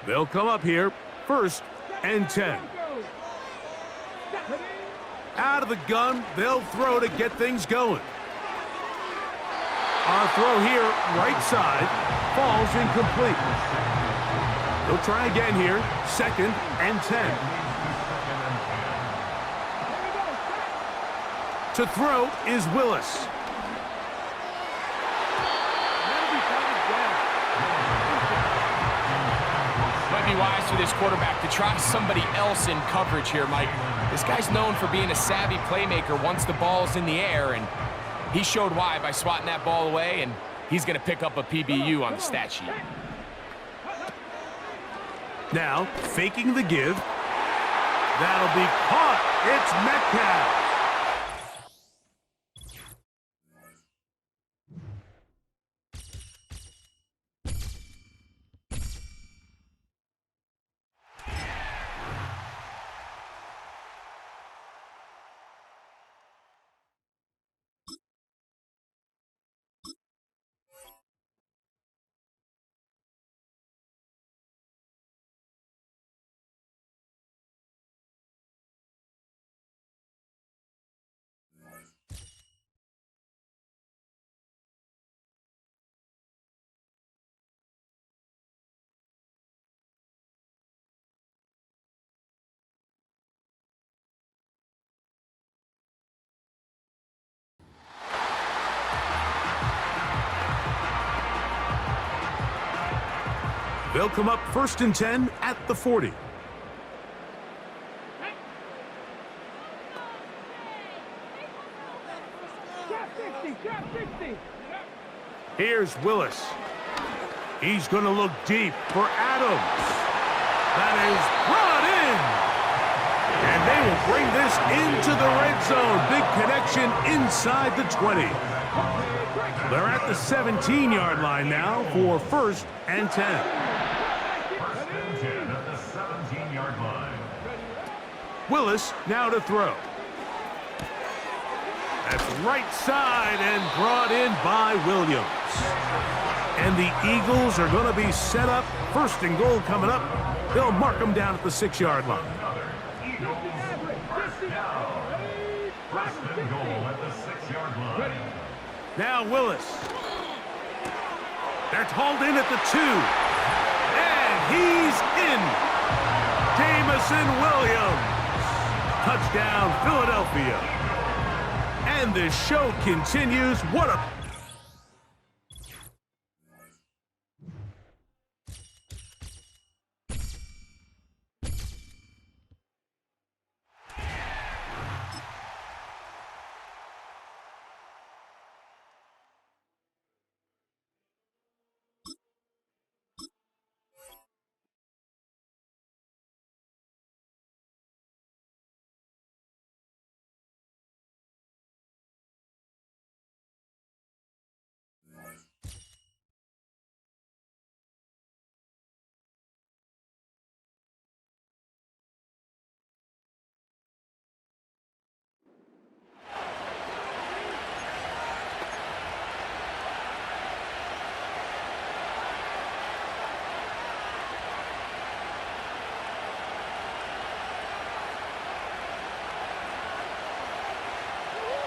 They'll come up here, 1st and 10. Out of the gun, they'll throw to get things going. Our throw here, right side, falls incomplete. They'll try again here, 2nd and 10. To throw is Willis. Might be wise for this quarterback to try somebody else in coverage here, Mike. This guy's known for being a savvy playmaker once the ball's in the air, and he showed why by swatting that ball away, and he's going to pick up a PBU on the stat sheet. Now, faking the give. That'll be caught. It's Metcalf. They'll come up 1st and 10 at the 40. Here's Willis. He's going to look deep for Adams. That is brought in. And they will bring this into the red zone. Big connection inside the 20. They're at the 17-yard line now for 1st and 10. Willis now to throw. That's right side and brought in by Williams. And the Eagles are going to be set up. 1st and goal coming up. They'll mark them down at the 6-yard line. Now Willis. They're hauled in at the 2. And he's in. Jamison Williams. Touchdown, Philadelphia. And the show continues. What a...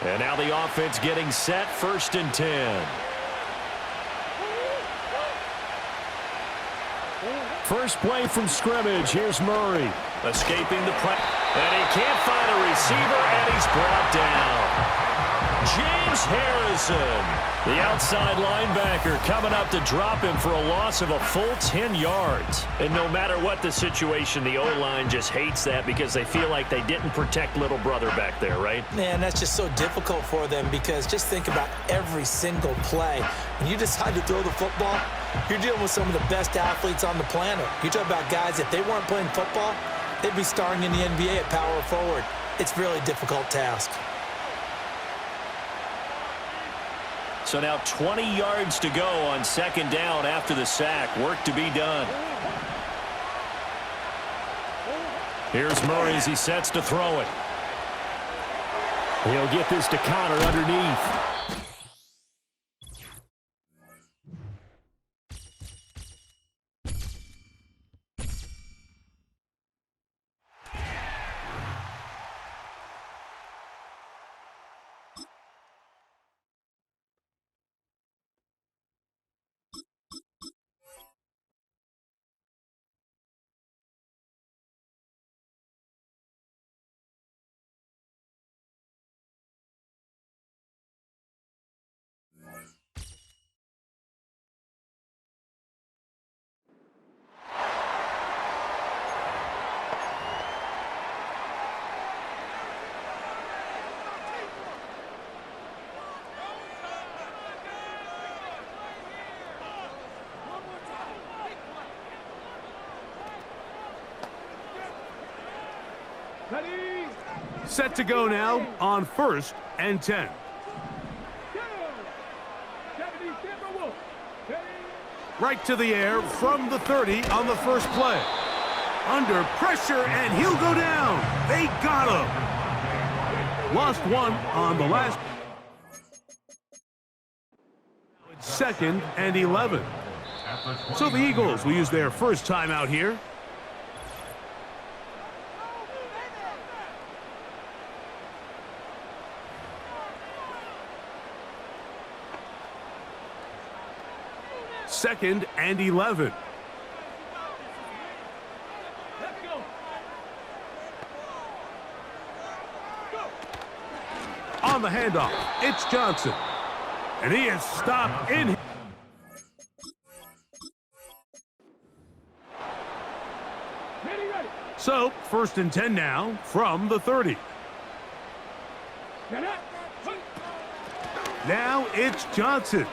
And now the offense getting set, 1st and 10. First play from scrimmage. Here's Murray. Escaping the press. And he can't find a receiver, and he's brought down. James Harrison, the outside linebacker, coming up to drop him for a loss of a full 10 yards. And no matter what the situation, the O-line just hates that because they feel like they didn't protect little brother back there, right? Man, that's just so difficult for them because just think about every single play. When you decide to throw the football, you're dealing with some of the best athletes on the planet. You talk about guys, if they weren't playing football, they'd be starring in the NBA at power forward. It's a really difficult task. So now 20 yards to go on 2nd down after the sack. Work to be done. Here's Murray as he sets to throw it. He'll get this to Connor underneath. Set to go now on 1st and 10. Right to the air from the 30 on the first play. Under pressure, and he'll go down. They got him. Lost one on the last. 2nd and 11. So the Eagles will use their first timeout here. Second and 11. On the handoff, it's Johnson. And he is stopped in. So, 1st and 10 now from the 30. Now it's Johnson.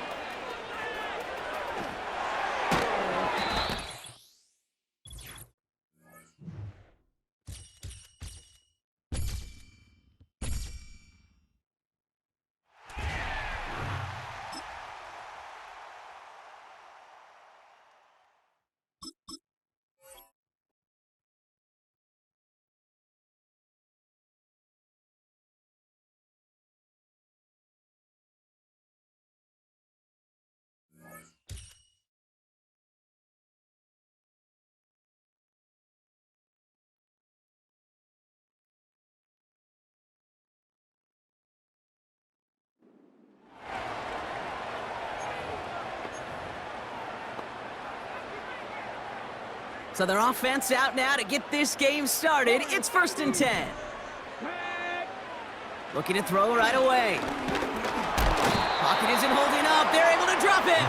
So their offense out now to get this game started. It's 1st and 10. Looking to throw right away. Pocket isn't holding up. They're able to drop it.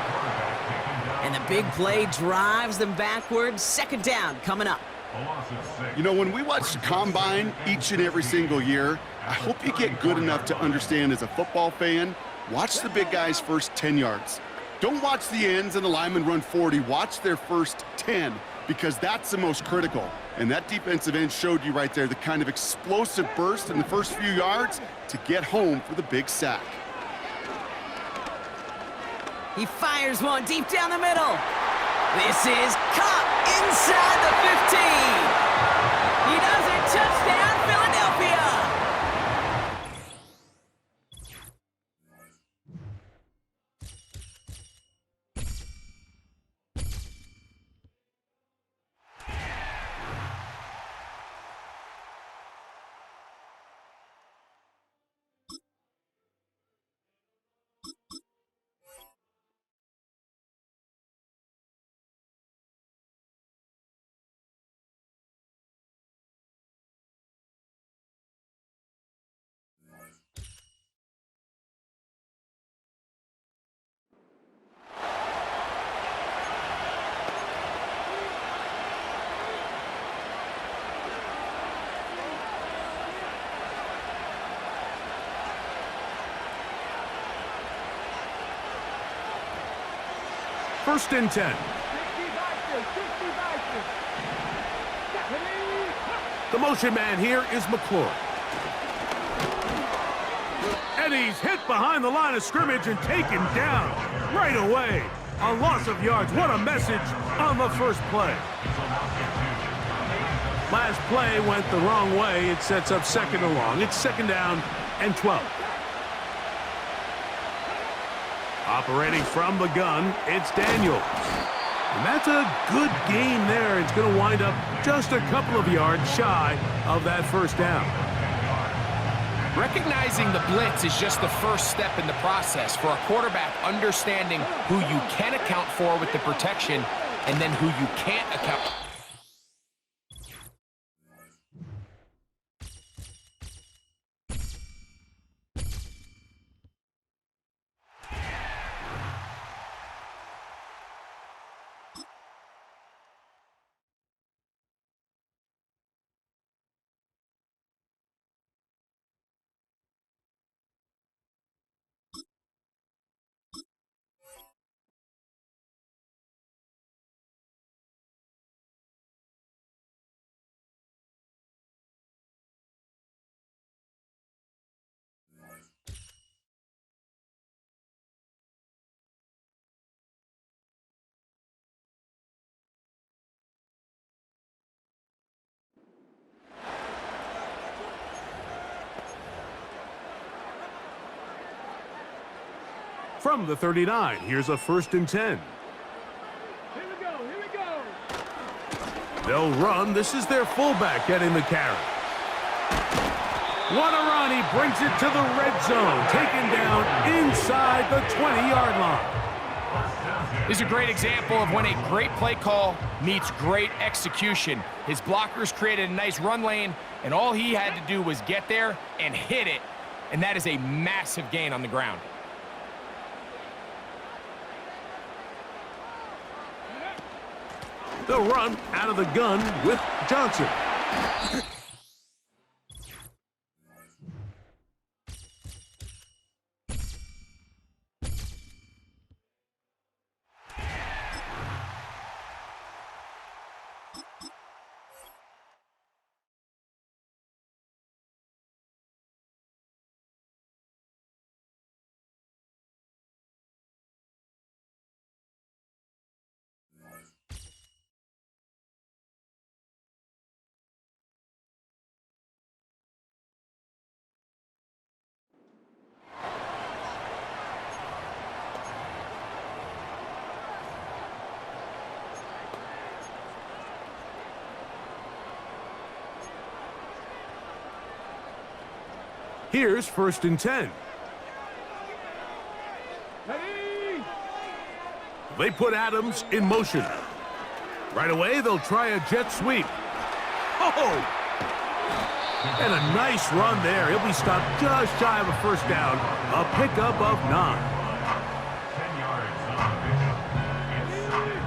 And the big play drives them backwards. 2nd down coming up. You know, when we watch the Combine each and every single year, I hope you get good enough to understand as a football fan, watch the big guys' first 10 yards. Don't watch the ends and the linemen run 40. Watch their first 10. Because that's the most critical. And that defensive end showed you right there the kind of explosive burst in the first few yards to get home for the big sack. He fires one deep down the middle. This is caught inside the 15. He does it. Touchdown, Philadelphia. First and 10. The motion man here is McClure. And he's hit behind the line of scrimmage and taken down right away. A loss of yards. What a message on the first play. Last play went the wrong way. It sets up 2nd and long. It's 2nd down and 12. Operating from the gun, it's Daniels. And that's a good gain there. It's going to wind up just a couple of yards shy of that 1st down. Recognizing the blitz is just the first step in the process for a quarterback understanding who you can account for with the protection and then who you can't account From the 39, here's a 1st and 10. They'll run. This is their fullback getting the carry. What a run. He brings it to the red zone. Taken down inside the 20-yard line. This is a great example of when a great play call meets great execution. His blockers created a nice run lane, and all he had to do was get there and hit it, and that is a massive gain on the ground. They'll run out of the gun with Johnson. Here's 1st and 10. They put Adams in motion. Right away, they'll try a jet sweep. Oh! And a nice run there. He'll be stopped just shy of a 1st down. A pickup of 9.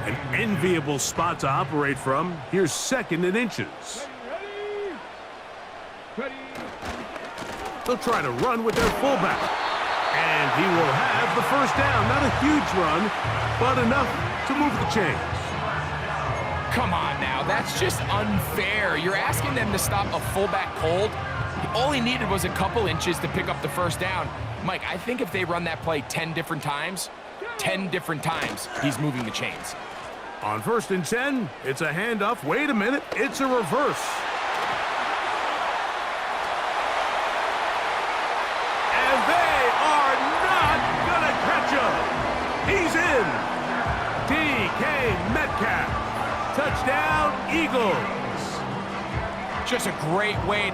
An enviable spot to operate from. Here's 2nd and inches. They'll try to run with their fullback. And he will have the 1st down. Not a huge run, but enough to move the chains. Come on now, that's just unfair. You're asking them to stop a fullback cold. All he needed was a couple inches to pick up the 1st down. Mike, I think if they run that play 10 different times, he's moving the chains. On 1st and 10, it's a handoff. Wait a minute, it's a reverse. He's in. DK Metcalf. Touchdown, Eagles. Just a great way.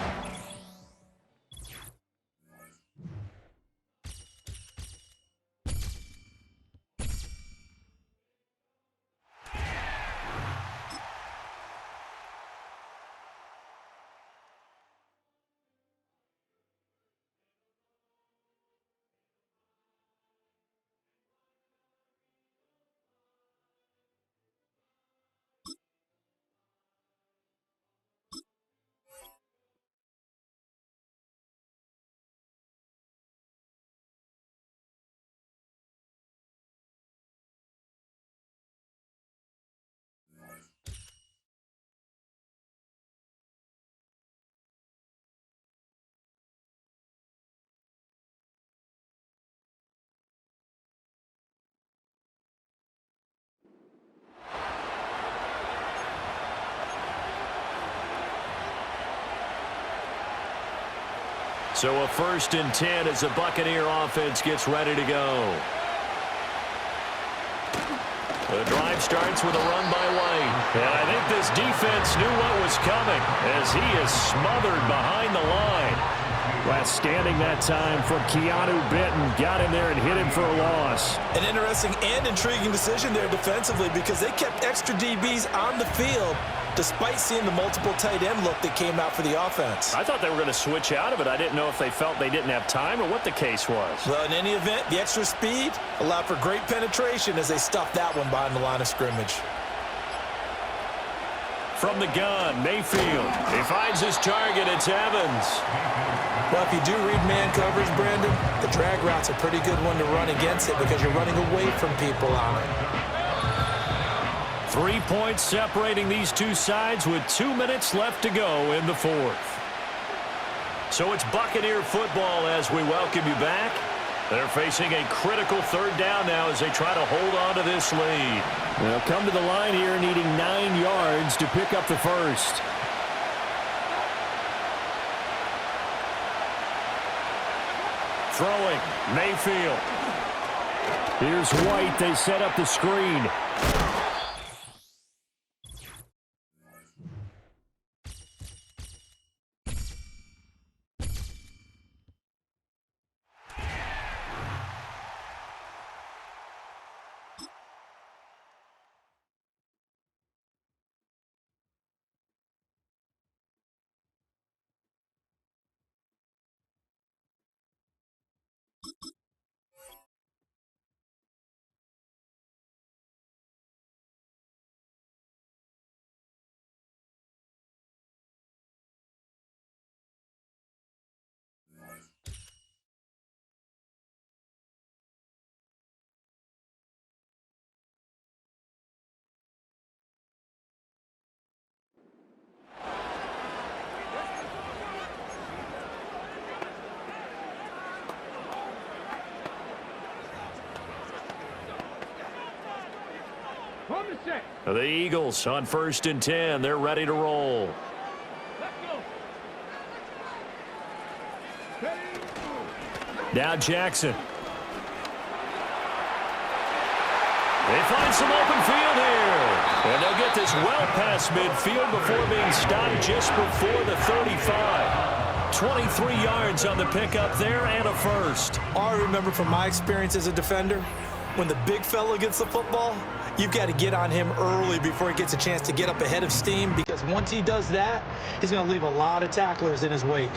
So a 1st and 10 as the Buccaneer offense gets ready to go. The drive starts with a run by White. And I think this defense knew what was coming as he is smothered behind the line. Standing that time from Keanu Benton. Got in there and hit him for a loss. An interesting and intriguing decision there defensively because they kept extra DBs on the field despite seeing the multiple tight end look that came out for the offense. I thought they were going to switch out of it. I didn't know if they felt they didn't have time or what the case was. Well, in any event, the extra speed allowed for great penetration as they stuffed that one behind the line of scrimmage. From the gun, Mayfield. He finds his target. It's Evans. Well, if you do read man coverage, Brandon, the drag route's a pretty good one to run against it because you're running away from people on it. 3 points separating these two sides with 2 minutes left to go in the 4th. So it's Buccaneer football as we welcome you back. They're facing a critical 3rd down now as they try to hold on to this lead. They'll come to the line here needing 9 yards to pick up the 1st. Throwing, Mayfield. Here's White. They set up the screen. The Eagles on 1st and 10. They're ready to roll. Now Jackson. They find some open field here. And they'll get this well past midfield before being stopped just before the 35. 23 yards on the pickup there and a first. All I remember from my experience as a defender, when the big fella gets the football, you've got to get on him early before he gets a chance to get up ahead of steam, because once he does that, he's going to leave a lot of tacklers in his wake.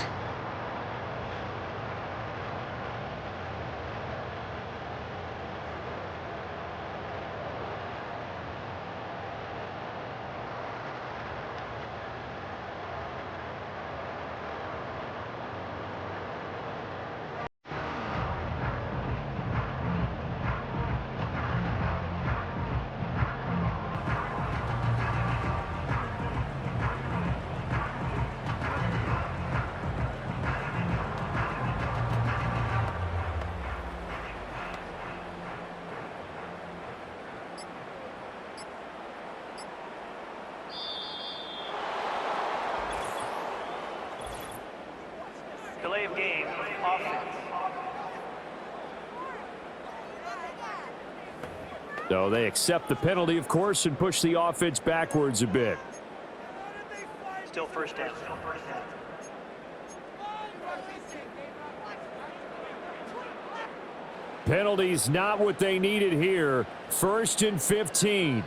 Delay of game, offense. So they accept the penalty, of course, and push the offense backwards a bit. Still first down. Penalties not what they needed here. 1st and 15.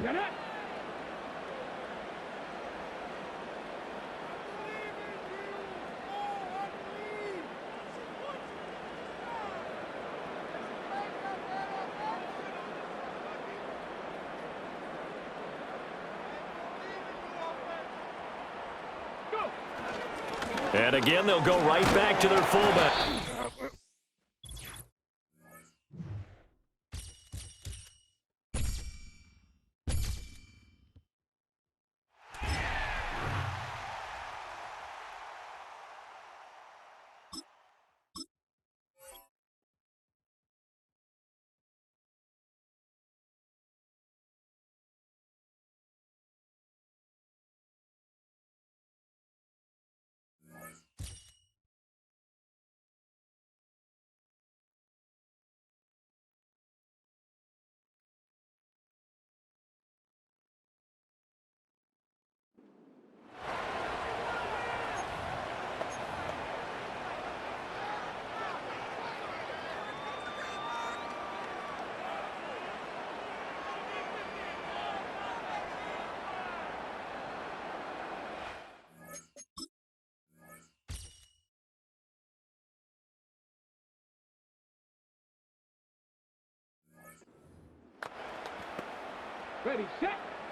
And again, they'll go right back to their fullback.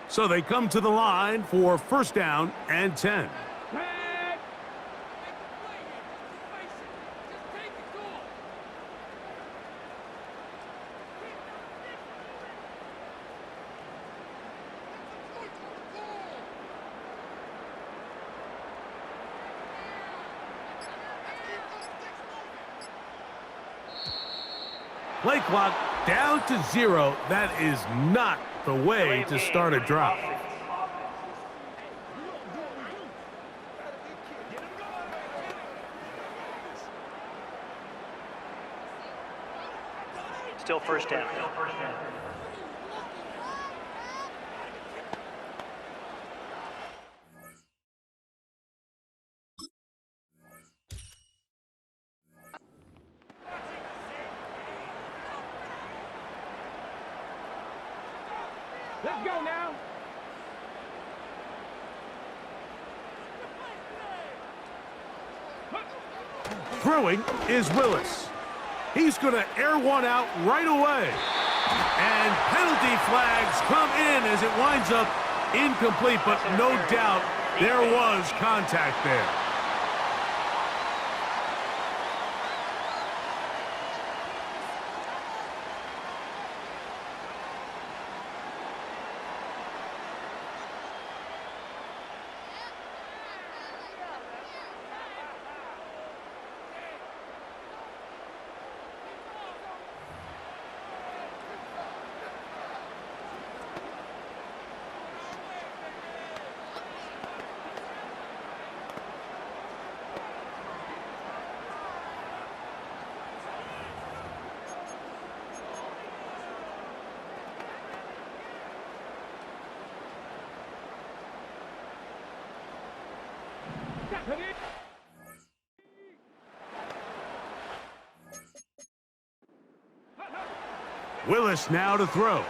So they come to the line for 1st down and 10. Play clock down to 0. That is not the way to start a drive. Still first down. Let's go now. Throwing is Willis. He's going to air one out right away. And penalty flags come in as it winds up incomplete, but no doubt there was contact there. Willis now to throw.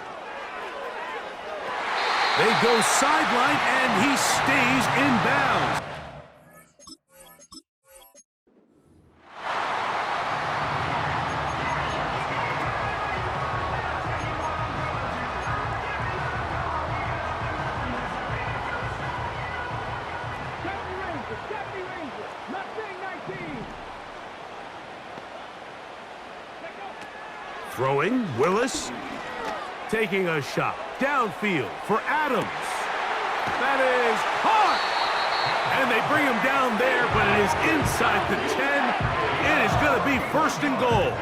They go sideline, and he stays in bounds. Throwing, Willis, taking a shot downfield for Adams. That is caught! And they bring him down there, but it is inside the 10. It is going to be first and goal.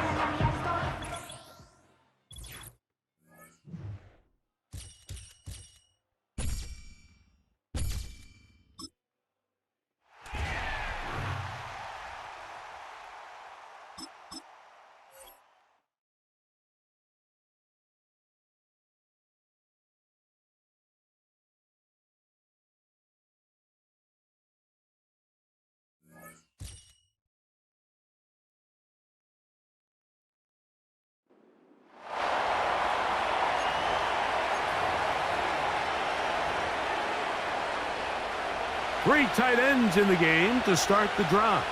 Three tight ends in the game to start the drive.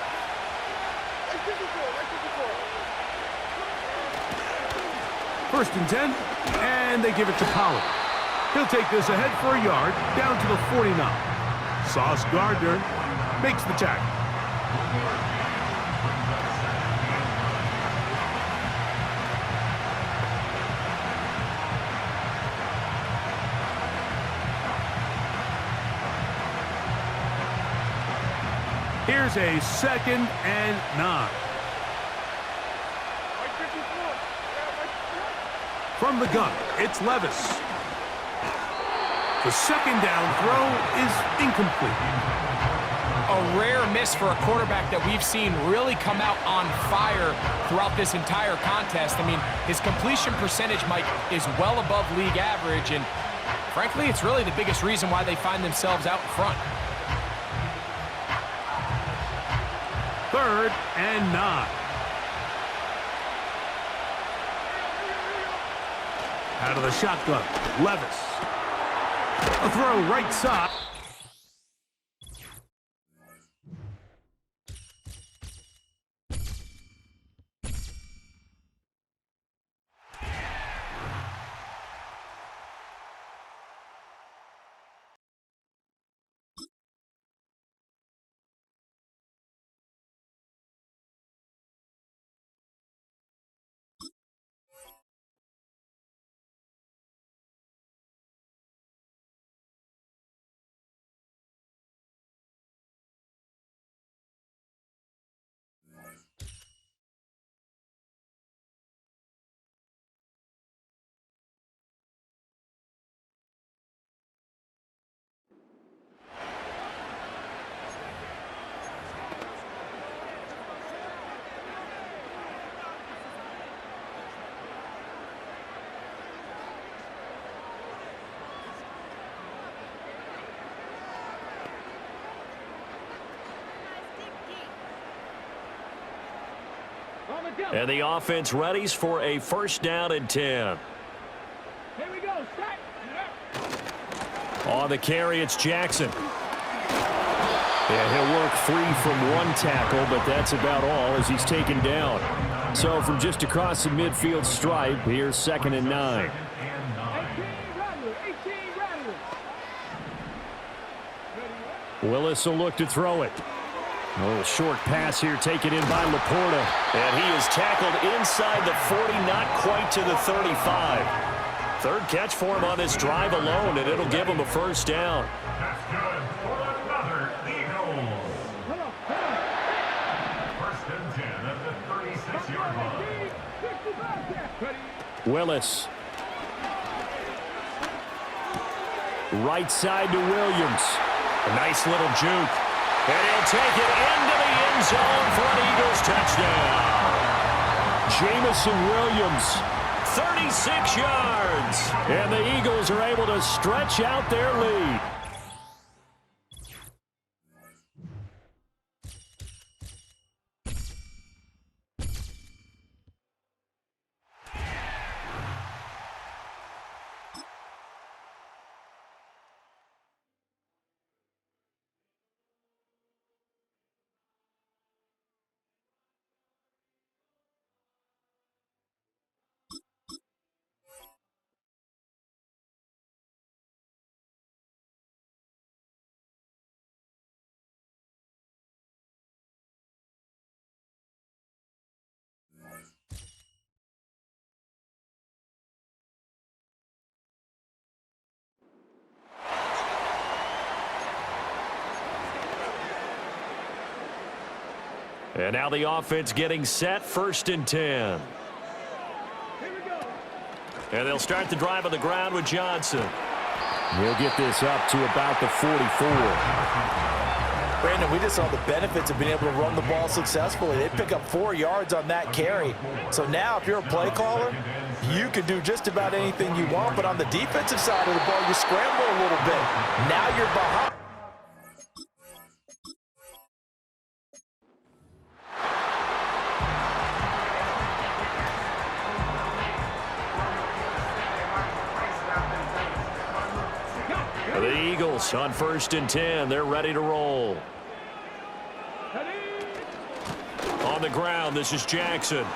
First and 10, and they give it to Pollard. He'll take this ahead for a yard, down to the 49. Sauce Gardner makes the tackle. Here's a 2nd and 9. From the gun, it's Levis. The second down throw is incomplete. A rare miss for a quarterback that we've seen really come out on fire throughout this entire contest. I mean, his completion percentage, Mike, is well above league average, and frankly, it's really the biggest reason why they find themselves out in front. 3rd and 9. Out of the shotgun, Levis. A throw right side. And the offense readies for a first down and 10. Here we go. Start. On the carry, it's Jackson. And he'll work free from one tackle, but that's about all as he's taken down. So from just across the midfield stripe, here's 2nd and 9. 18 rattlers. Willis will look to throw it. A little short pass here taken in by Laporta. And he is tackled inside the 40, not quite to the 35. Third catch for him on this drive alone, and it'll give him a first down. That's good for another Eagle. First and 10 at the 36-yard line. Willis. Right side to Williams. A nice little juke. And he'll take it into the end zone for an Eagles touchdown. Jamison Williams, 36 yards. And the Eagles are able to stretch out their lead. And now the offense getting set, 1st and 10. And they'll start the drive on the ground with Johnson. He'll get this up to about the 44. Brandon, we just saw the benefits of being able to run the ball successfully. They pick up 4 yards on that carry. So now if you're a play caller, you can do just about anything you want. But on the defensive side of the ball, you scramble a little bit. Now you're behind. The Eagles on 1st and 10. They're ready to roll. On the ground, this is Jackson.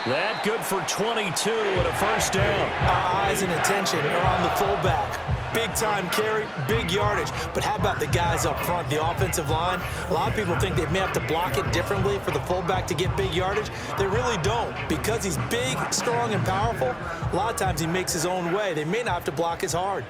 That good for 22 and a first down. Eyes and attention are on the fullback. Big time carry, big yardage. But how about the guys up front, the offensive line? A lot of people think they may have to block it differently for the fullback to get big yardage. They really don't. Because he's big, strong, and powerful, a lot of times he makes his own way. They may not have to block as hard.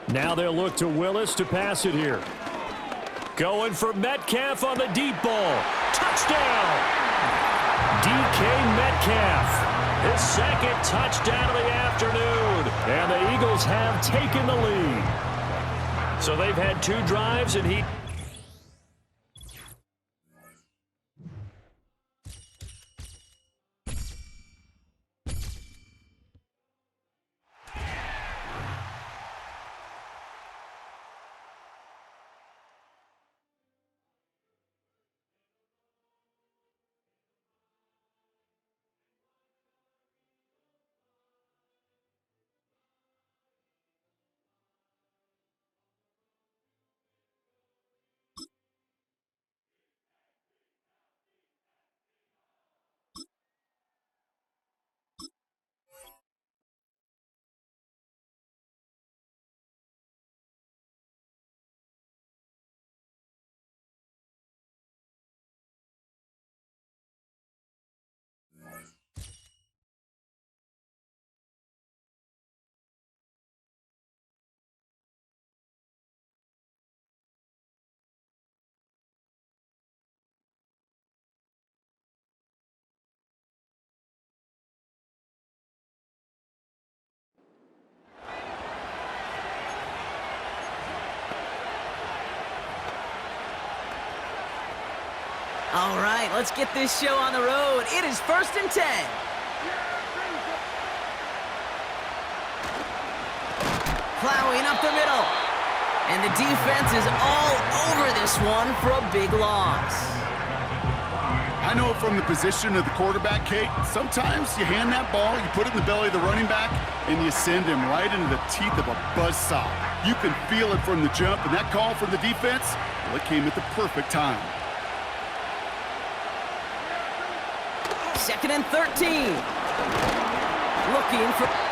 Now they'll look to Willis to pass it here. Going for Metcalf on the deep ball. Touchdown! DK Metcalf, his 2nd touchdown of the afternoon. And the Eagles have taken the lead. So they've had 2 drives, and he... All right, let's get this show on the road. It is 1st and 10. Plowing up the middle. And the defense is all over this one for a big loss. I know from the position of the quarterback, Kate, sometimes you hand that ball, you put it in the belly of the running back, and you send him right into the teeth of a buzzsaw. You can feel it from the jump, and that call from the defense, well, it came at the perfect time. 2nd and 13. Looking for...